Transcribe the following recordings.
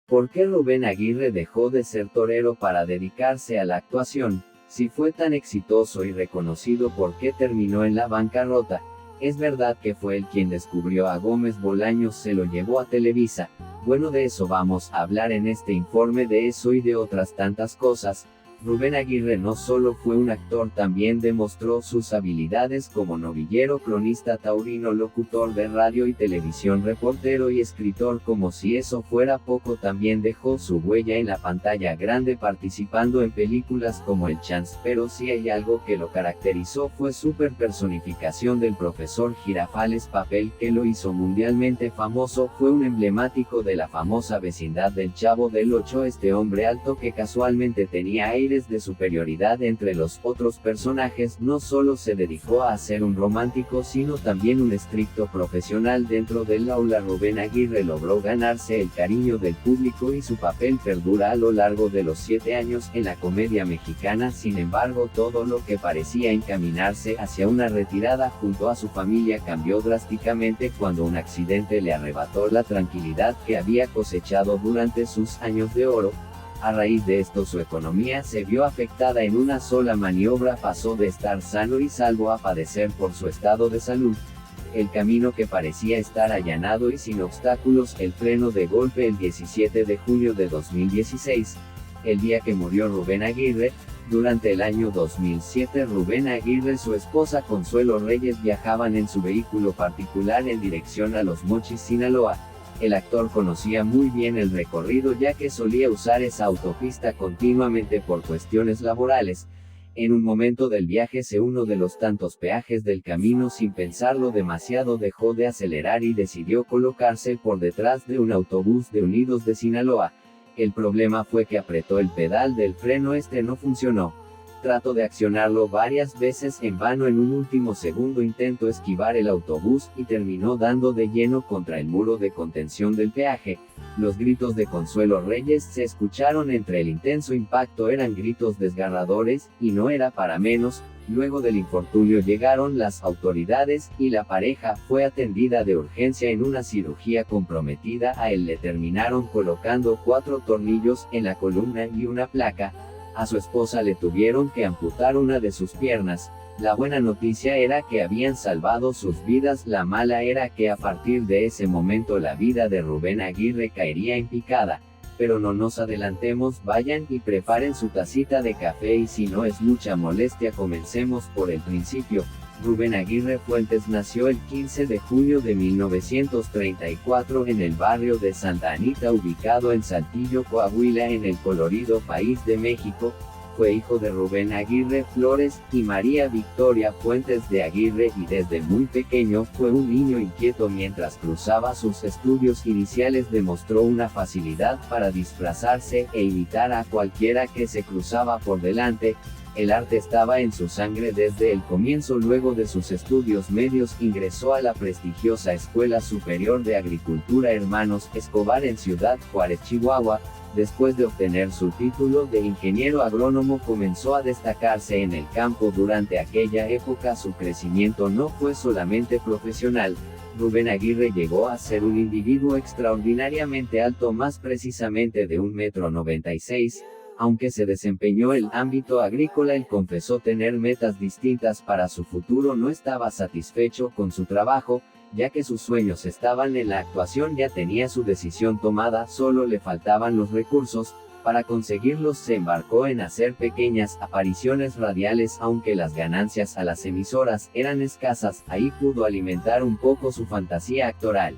¿Por qué Rubén Aguirre dejó de ser torero para dedicarse a la actuación? Si fue tan exitoso y reconocido, ¿por qué terminó en la bancarrota? ¿Es verdad que fue él quien descubrió a Gómez Bolaños, se lo llevó a Televisa? Bueno, de eso vamos a hablar en este informe, de eso y de otras tantas cosas. Rubén Aguirre no solo fue un actor, también demostró sus habilidades como novillero, cronista taurino, locutor de radio y televisión, reportero y escritor. Como si eso fuera poco, también dejó su huella en la pantalla grande participando en películas como El Chance, pero si hay algo que lo caracterizó fue su personificación del profesor Girafales, papel que lo hizo mundialmente famoso. Fue un emblemático de la famosa vecindad del Chavo del Ocho, este hombre alto que casualmente tenía aire de superioridad entre los otros personajes. No solo se dedicó a ser un romántico, sino también un estricto profesional dentro del aula. Rubén Aguirre logró ganarse el cariño del público y su papel perdura a lo largo de los 7 años en la comedia mexicana. Sin embargo, todo lo que parecía encaminarse hacia una retirada junto a su familia cambió drásticamente cuando un accidente le arrebató la tranquilidad que había cosechado durante sus años de oro. A raíz de esto, su economía se vio afectada. En una sola maniobra pasó de estar sano y salvo a padecer por su estado de salud. El camino que parecía estar allanado y sin obstáculos, el freno de golpe. El 17 de junio de 2016, el día que murió Rubén Aguirre. Durante el año 2007, Rubén Aguirre y su esposa Consuelo Reyes viajaban en su vehículo particular en dirección a Los Mochis, Sinaloa. El actor conocía muy bien el recorrido, ya que solía usar esa autopista continuamente por cuestiones laborales. En un momento del viaje, uno de los tantos peajes del camino, sin pensarlo demasiado, dejó de acelerar y decidió colocarse por detrás de un autobús de Unidos de Sinaloa. El problema fue que apretó el pedal del freno, no funcionó. Trató de accionarlo varias veces en vano. En un último segundo intentó esquivar el autobús y terminó dando de lleno contra el muro de contención del peaje. Los gritos de Consuelo Reyes se escucharon entre el intenso impacto. Eran gritos desgarradores, y no era para menos. Luego del infortunio llegaron las autoridades, y la pareja fue atendida de urgencia en una cirugía comprometida. A él le terminaron colocando 4 tornillos en la columna y una placa. A su esposa le tuvieron que amputar una de sus piernas. La buena noticia era que habían salvado sus vidas, la mala era que a partir de ese momento la vida de Rubén Aguirre caería en picada. Pero no nos adelantemos, vayan y preparen su tacita de café, y si no es mucha molestia, comencemos por el principio. Rubén Aguirre Fuentes nació el 15 de junio de 1934 en el barrio de Santa Anita, ubicado en Saltillo, Coahuila, en el colorido país de México. Fue hijo de Rubén Aguirre Flores y María Victoria Fuentes de Aguirre, y desde muy pequeño fue un niño inquieto. Mientras cruzaba sus estudios iniciales, demostró una facilidad para disfrazarse e imitar a cualquiera que se cruzaba por delante. El arte estaba en su sangre desde el comienzo. Luego de sus estudios medios, ingresó a la prestigiosa Escuela Superior de Agricultura Hermanos Escobar en Ciudad Juárez, Chihuahua. Después de obtener su título de ingeniero agrónomo, comenzó a destacarse en el campo. Durante aquella época su crecimiento no fue solamente profesional. Rubén Aguirre llegó a ser un individuo extraordinariamente alto, más precisamente de 1,96 m. Aunque se desempeñó en el ámbito agrícola, él confesó tener metas distintas para su futuro. No estaba satisfecho con su trabajo, ya que sus sueños estaban en la actuación. Ya tenía su decisión tomada, solo le faltaban los recursos. Para conseguirlos se embarcó en hacer pequeñas apariciones radiales. Aunque las ganancias a las emisoras eran escasas, ahí pudo alimentar un poco su fantasía actoral.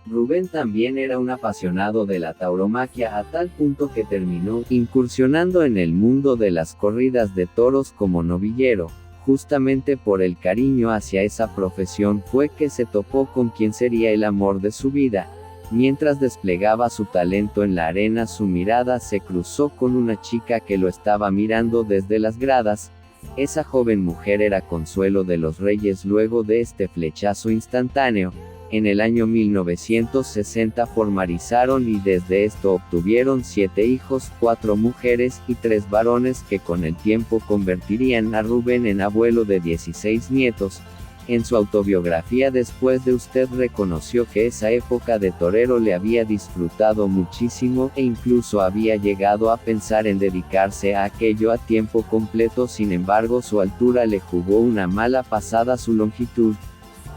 Rubén también era un apasionado de la tauromaquia, a tal punto que terminó incursionando en el mundo de las corridas de toros como novillero. Justamente por el cariño hacia esa profesión fue que se topó con quien sería el amor de su vida. Mientras desplegaba su talento en la arena, su mirada se cruzó con una chica que lo estaba mirando desde las gradas. Esa joven mujer era Consuelo de los Reyes. Luego de este flechazo instantáneo, en el año 1960 formalizaron, y desde esto obtuvieron 7 hijos, 4 mujeres y 3 varones, que con el tiempo convertirían a Rubén en abuelo de 16 nietos. En su autobiografía Después de usted reconoció que esa época de torero le había disfrutado muchísimo e incluso había llegado a pensar en dedicarse a aquello a tiempo completo. Sin embargo, su altura le jugó una mala pasada, su longitud,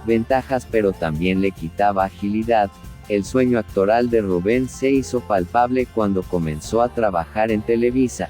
ventajas, pero también le quitaba agilidad. El sueño actoral de Rubén se hizo palpable cuando comenzó a trabajar en Televisa.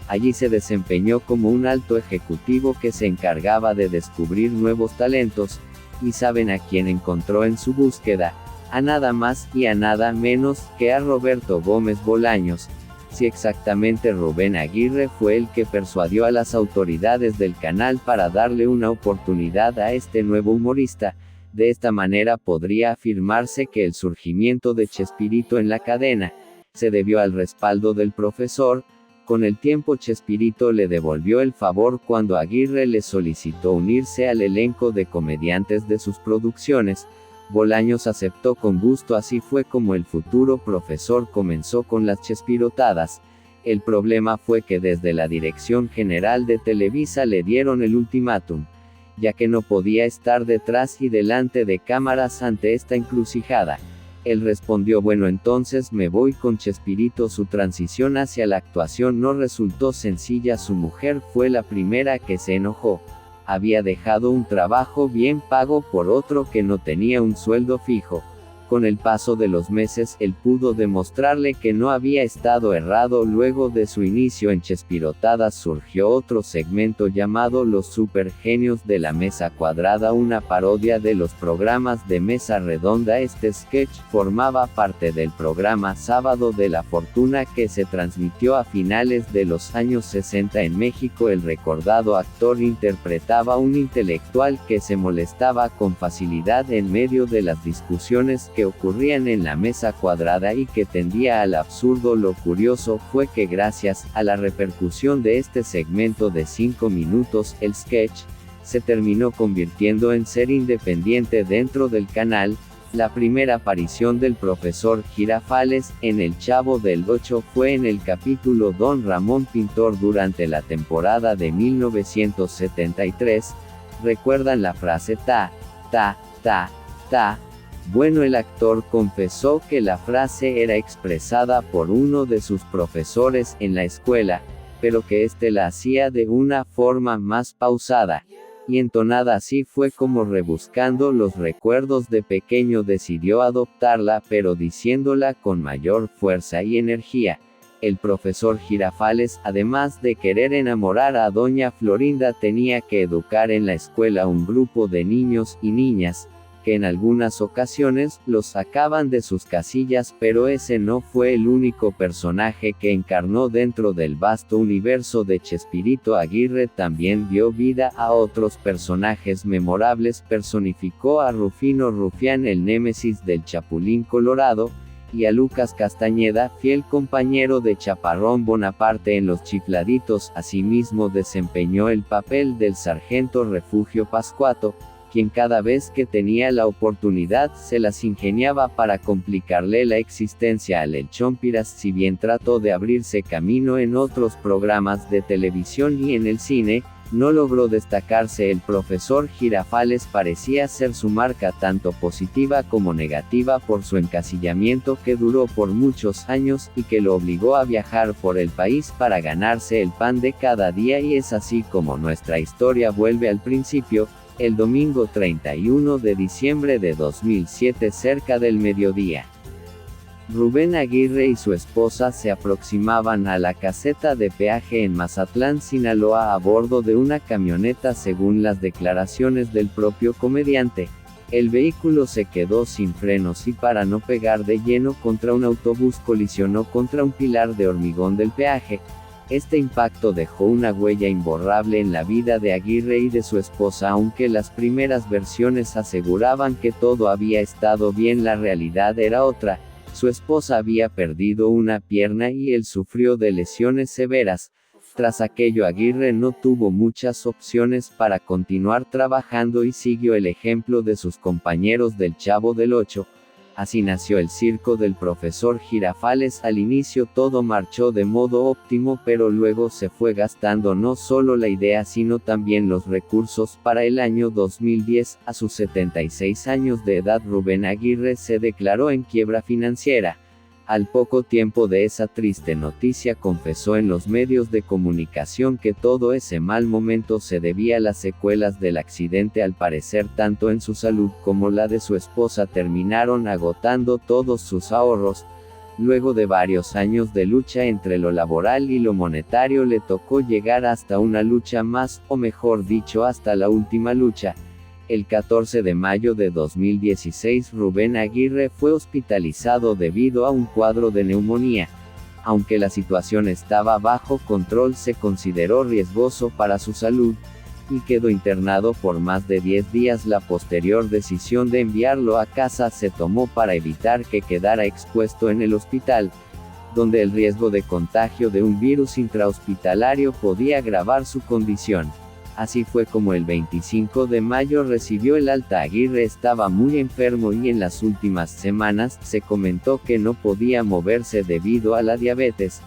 Allí se desempeñó como un alto ejecutivo que se encargaba de descubrir nuevos talentos, y ¿saben a quién encontró en su búsqueda? A nada más y a nada menos que a Roberto Gómez Bolaños. Sí, exactamente, Rubén Aguirre fue el que persuadió a las autoridades del canal para darle una oportunidad a este nuevo humorista. De esta manera podría afirmarse que el surgimiento de Chespirito en la cadena se debió al respaldo del profesor. Con el tiempo Chespirito le devolvió el favor cuando Aguirre le solicitó unirse al elenco de comediantes de sus producciones. Bolaños aceptó con gusto. Así fue como el futuro profesor comenzó con las Chespirotadas. El problema fue que desde la Dirección General de Televisa le dieron el ultimátum, ya que no podía estar detrás y delante de cámaras ante esta encrucijada. Él respondió: bueno, entonces me voy con Chespirito. Su transición hacia la actuación no resultó sencilla. Su mujer fue la primera que se enojó. Había dejado un trabajo bien pago por otro que no tenía un sueldo fijo. Con el paso de los meses, él pudo demostrarle que no había estado errado. Luego de su inicio en Chespirotadas surgió otro segmento llamado Los Supergenios de la Mesa Cuadrada, una parodia de los programas de Mesa Redonda. Este sketch formaba parte del programa Sábado de la Fortuna, que se transmitió a finales de los años 60 en México. El recordado actor interpretaba un intelectual que se molestaba con facilidad en medio de las discusiones que ocurrían en la mesa cuadrada y que tendía al absurdo. Lo curioso fue que gracias a la repercusión de este segmento de 5 minutos, el sketch se terminó convirtiendo en serie independiente dentro del canal. La primera aparición del profesor Girafales en El Chavo del Ocho fue en el capítulo Don Ramón Pintor durante la temporada de 1973. ¿Recuerdan la frase ta, ta, ta, ta? Bueno, el actor confesó que la frase era expresada por uno de sus profesores en la escuela, pero que éste la hacía de una forma más pausada y entonada. Así fue como, rebuscando los recuerdos de pequeño, decidió adoptarla, pero diciéndola con mayor fuerza y energía. El profesor Girafales, además de querer enamorar a doña Florinda, tenía que educar en la escuela un grupo de niños y niñas, que en algunas ocasiones los sacaban de sus casillas, pero ese no fue el único personaje que encarnó dentro del vasto universo de Chespirito. Aguirre también dio vida a otros personajes memorables. Personificó a Rufino Rufián, el némesis del Chapulín Colorado, y a Lucas Castañeda, fiel compañero de Chaparrón Bonaparte en Los Chifladitos. Asimismo desempeñó el papel del sargento Refugio Pascuato, quien cada vez que tenía la oportunidad se las ingeniaba para complicarle la existencia al El Chompiras. Si bien trató de abrirse camino en otros programas de televisión y en el cine, no logró destacarse. El profesor Girafales parecía ser su marca, tanto positiva como negativa, por su encasillamiento que duró por muchos años, y que lo obligó a viajar por el país para ganarse el pan de cada día. Y es así como nuestra historia vuelve al principio. El domingo 31 de diciembre de 2007, cerca del mediodía, Rubén Aguirre y su esposa se aproximaban a la caseta de peaje en Mazatlán, Sinaloa, a bordo de una camioneta. Según las declaraciones del propio comediante, el vehículo se quedó sin frenos y, para no pegar de lleno contra un autobús, colisionó contra un pilar de hormigón del peaje. Este impacto dejó una huella imborrable en la vida de Aguirre y de su esposa. Aunque las primeras versiones aseguraban que todo había estado bien, la realidad era otra. Su esposa había perdido una pierna y él sufrió de lesiones severas. Tras aquello, Aguirre no tuvo muchas opciones para continuar trabajando y siguió el ejemplo de sus compañeros del Chavo del Ocho. Así nació el circo del profesor Girafales. Al inicio todo marchó de modo óptimo, pero luego se fue gastando no solo la idea sino también los recursos. Para el año 2010, a sus 76 años de edad, Rubén Aguirre se declaró en quiebra financiera. Al poco tiempo de esa triste noticia confesó en los medios de comunicación que todo ese mal momento se debía a las secuelas del accidente. Al parecer tanto en su salud como la de su esposa terminaron agotando todos sus ahorros. Luego de varios años de lucha entre lo laboral y lo monetario, le tocó llegar hasta una lucha más, o mejor dicho hasta la última lucha. El 14 de mayo de 2016 Rubén Aguirre fue hospitalizado debido a un cuadro de neumonía. Aunque la situación estaba bajo control, se consideró riesgoso para su salud, y quedó internado por más de 10 días. La posterior decisión de enviarlo a casa se tomó para evitar que quedara expuesto en el hospital, donde el riesgo de contagio de un virus intrahospitalario podía agravar su condición. Así fue como el 25 de mayo recibió el alta. Aguirre estaba muy enfermo y en las últimas semanas se comentó que no podía moverse debido a la diabetes.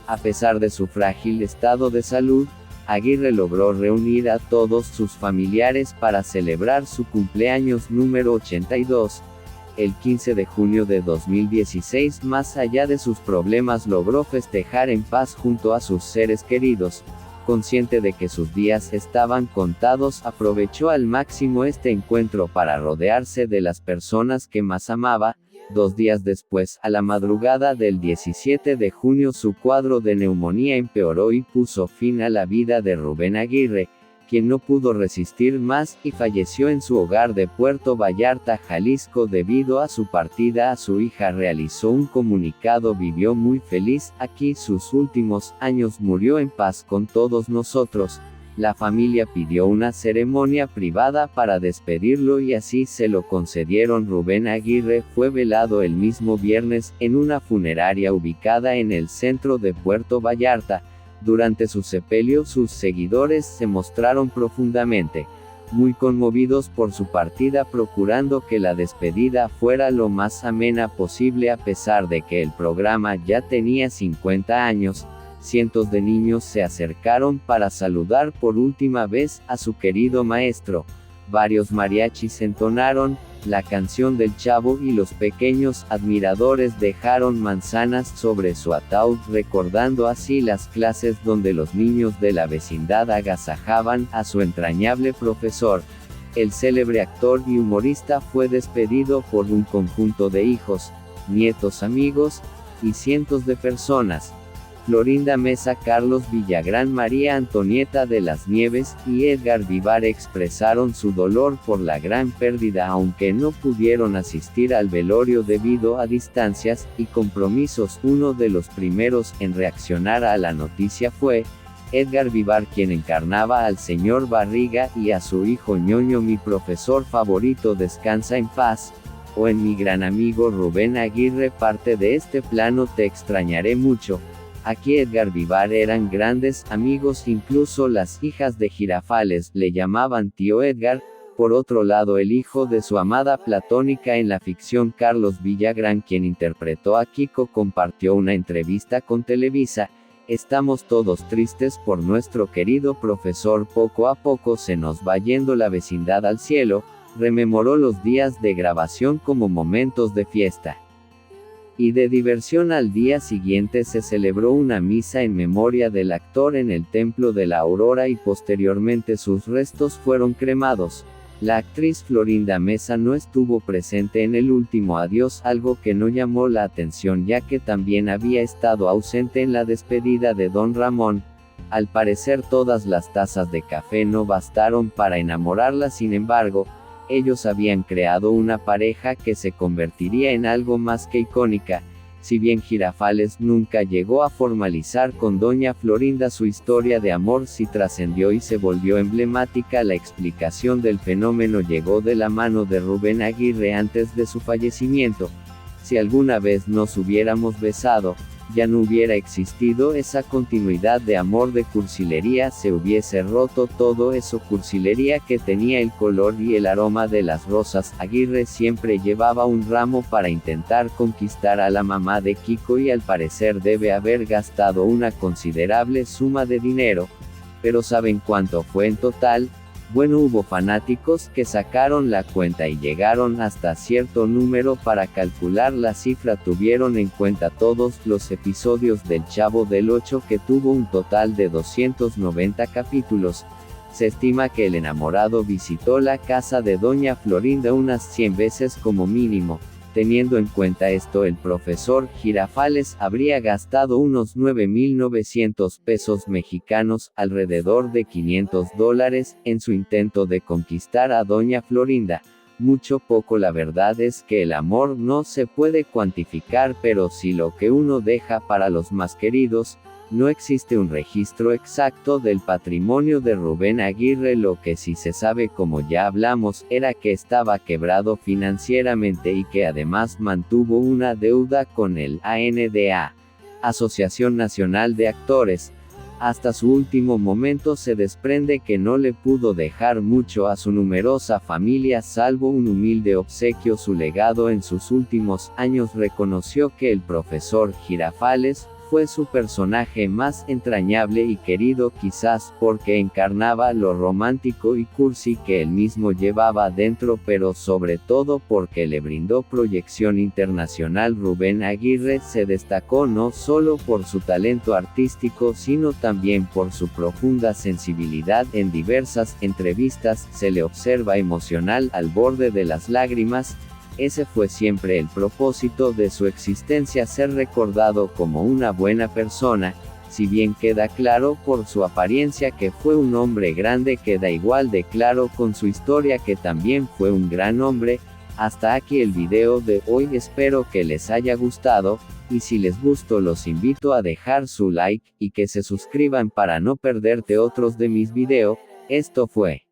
A pesar de su frágil estado de salud, Aguirre logró reunir a todos sus familiares para celebrar su cumpleaños número 82. El 15 de junio de 2016, más allá de sus problemas, logró festejar en paz junto a sus seres queridos. Consciente de que sus días estaban contados, aprovechó al máximo este encuentro para rodearse de las personas que más amaba. 2 días después, a la madrugada del 17 de junio, su cuadro de neumonía empeoró y puso fin a la vida de Rubén Aguirre, quien no pudo resistir más y falleció en su hogar de Puerto Vallarta, Jalisco. Debido a su partida, a su hija realizó un comunicado: vivió muy feliz aquí sus últimos años, murió en paz con todos nosotros. La familia pidió una ceremonia privada para despedirlo y así se lo concedieron. Rubén Aguirre fue velado el mismo viernes, en una funeraria ubicada en el centro de Puerto Vallarta. Durante su sepelio, sus seguidores se mostraron profundamente muy conmovidos por su partida, procurando que la despedida fuera lo más amena posible. A pesar de que el programa ya tenía 50 años, cientos de niños se acercaron para saludar por última vez a su querido maestro. Varios mariachis entonaron la canción del Chavo y los pequeños admiradores dejaron manzanas sobre su ataúd, recordando así las clases donde los niños de la vecindad agasajaban a su entrañable profesor. El célebre actor y humorista fue despedido por un conjunto de hijos, nietos, amigos y cientos de personas. Florinda Mesa, Carlos Villagrán, María Antonieta de las Nieves y Edgar Vivar expresaron su dolor por la gran pérdida, aunque no pudieron asistir al velorio debido a distancias y compromisos. Uno de los primeros en reaccionar a la noticia fue Edgar Vivar, quien encarnaba al señor Barriga y a su hijo Ñoño. Mi profesor favorito descansa en paz. O en mi gran amigo Rubén Aguirre, parte de este plano, te extrañaré mucho. Aquí Edgar Vivar eran grandes amigos, incluso las hijas de Girafales le llamaban tío Edgar. Por otro lado, el hijo de su amada platónica en la ficción, Carlos Villagrán, quien interpretó a Kiko, compartió una entrevista con Televisa. Estamos todos tristes por nuestro querido profesor, poco a poco se nos va yendo la vecindad al cielo. Rememoró los días de grabación como momentos de fiesta y de diversión. Al día siguiente se celebró una misa en memoria del actor en el Templo de la Aurora y posteriormente sus restos fueron cremados. La actriz Florinda Mesa no estuvo presente en el último adiós, algo que no llamó la atención ya que también había estado ausente en la despedida de Don Ramón. Al parecer todas las tazas de café no bastaron para enamorarla, sin embargo, ellos habían creado una pareja que se convertiría en algo más que icónica. Si bien Girafales nunca llegó a formalizar con doña Florinda su historia de amor, sí trascendió y se volvió emblemática. La explicación del fenómeno llegó de la mano de Rubén Aguirre antes de su fallecimiento. Si alguna vez nos hubiéramos besado, ya no hubiera existido esa continuidad de amor de cursilería, se hubiese roto todo eso cursilería que tenía el color y el aroma de las rosas. Aguirre siempre llevaba un ramo para intentar conquistar a la mamá de Kiko y al parecer debe haber gastado una considerable suma de dinero. Pero ¿saben cuánto fue en total? Bueno, hubo fanáticos que sacaron la cuenta y llegaron hasta cierto número para calcular la cifra. Tuvieron en cuenta todos los episodios del Chavo del 8, que tuvo un total de 290 capítulos. Se estima que el enamorado visitó la casa de Doña Florinda unas 100 veces como mínimo. Teniendo en cuenta esto, el profesor Girafales habría gastado unos 9.900 pesos mexicanos, alrededor de $500, en su intento de conquistar a Doña Florinda. Mucho poco, la verdad es que el amor no se puede cuantificar, pero sí lo que uno deja para los más queridos. No existe un registro exacto del patrimonio de Rubén Aguirre. Lo que sí se sabe, como ya hablamos, era que estaba quebrado financieramente y que además mantuvo una deuda con el ANDA, Asociación Nacional de Actores. Hasta su último momento se desprende que no le pudo dejar mucho a su numerosa familia, salvo un humilde obsequio. Su legado en sus últimos años reconoció que el profesor Girafales fue su personaje más entrañable y querido, quizás porque encarnaba lo romántico y cursi que él mismo llevaba dentro, pero sobre todo porque le brindó proyección internacional. Rubén Aguirre se destacó no solo por su talento artístico, sino también por su profunda sensibilidad. En diversas entrevistas se le observa emocional, al borde de las lágrimas. Ese fue siempre el propósito de su existencia, ser recordado como una buena persona. Si bien queda claro por su apariencia que fue un hombre grande, queda igual de claro con su historia que también fue un gran hombre. Hasta aquí el video de hoy, espero que les haya gustado, y si les gustó los invito a dejar su like, y que se suscriban para no perderte otros de mis videos. Esto fue